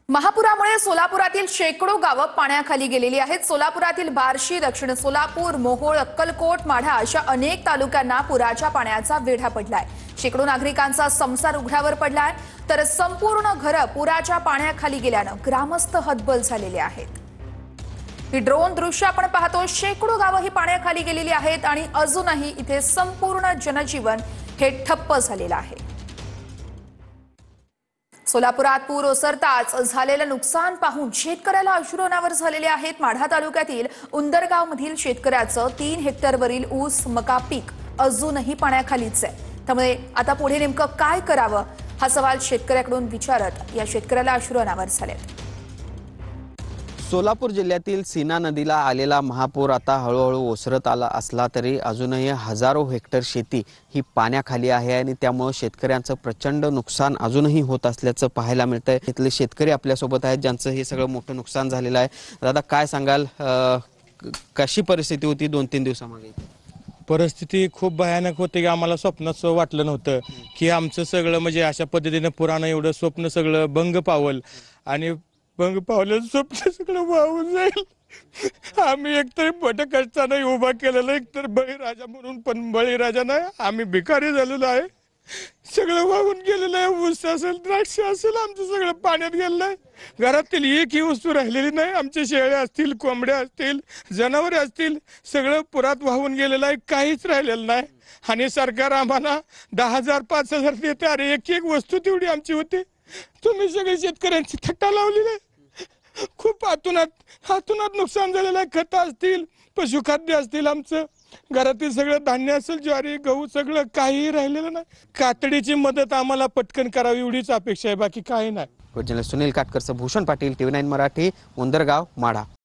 महापुरामुळे सोलापुरातील शेकडो गावं पाण्याखाली गेलेली आहेत। सोलापुरातील बार्शी, दक्षिण सोलापूर, मोहोळ, अक्कलकोट, माढा अशा अनेक तालुक्यांना पुराच्या पाण्याचा वेढा पडलाय। शेकडो नागरिकांचा संसार उघड्यावर पडलाय, तर संपूर्ण घरं पुराच्या पाण्याखाली गेल्यानं ग्रामस्थ हतबल झालेले आहेत। ही ड्रोन दृश्य आपण पाहतो। शेकडो गावं ही पाण्याखाली गेलेली आहेत आणि अजूनही इथे संपूर्ण जनजीवन हे ठप्प झालेलं आहे। सोलापुरात पूर ओसरताच झालेलं नुकसान पाहून शेतकऱ्याला अश्रू अनावर झालेले आहेत। माढा तालुक्यातील उंदरगाव मधील शेतकऱ्याचं 3 हेक्टरवरील ऊस मका पीक अजूनही पाण्याखालीच आहे। त्यामुळे आता पुढे नेमकं काय करावं हा सवाल शेतकऱ्याकडून विचारत या शेतकऱ्याला अश्रू अनावर झालेत। सोलापूर जिल्ह्यातील सीना नदीला आलेला महापूर आता हळूहळू ओसरत आला असला तरी अजूनही हजारो हेक्टर शेती ही पाण्याखाली आहे आणि त्यामुळे शेतकऱ्यांचं प्रचंड नुकसान अजूनही होत असल्याचं पाहायला मिळतंय। इथले शेतकरी आपल्यासोबत आहेत ज्यांचं हे सगळं मोठं नुकसान झालेलं आहे। दादा काय सांगाल, कशी परिस्थिती होती 2-3 दिवसामागे? परिस्थिती खूप भयानक होती की आम्हाला स्वप्नात वाटलं नव्हतं की आमचं सगळं म्हणजे अशा पद्धतीने पुराणं एवढं स्वप्न सगळं भंग पावल आणि भंग पावलं स्वप्न सगळं वाहून जाईल। आम्ही एकतरी मोठं कष्टाने उभा केलेलं, एकतर बळीराजा म्हणून, पण बळीराजा नाही, आम्ही भिकारी झालेलो आहे। सगळं वाहून गेलेलं आहे। ऊस असेल, द्राक्ष असेल, आमचं सगळं पाण्यात गेलेलं आहे। घरातील एकही वस्तू राहिलेली नाही। आमचे शेळ्या असतील, कोंबड्या असतील, जनावरे असतील, सगळं पुरात वाहून गेलेलं आहे। काहीच राहिलेलं नाही आणि सरकार आम्हाला 10,000 5,000 देते। अरे एक वस्तू तेवढी आमची होती। तुम्ही सगळे शेतकऱ्यांची थट्टा लावलेली आहे। खूप हातूनात नुकसान झालेलं आहे। खतं असतील, पशुखाद्य असतील, आमचं घरातील सगळं धान्य असेल, ज्वारी गहू सगळं काही राहिलेलं नाही। कातडीची मदत आम्हाला पटकन करावी एवढीच अपेक्षा आहे, बाकी काही नाही। सुनील काटकरचं, भूषण पाटील, TV9 मराठी, उंदरगाव, माढा।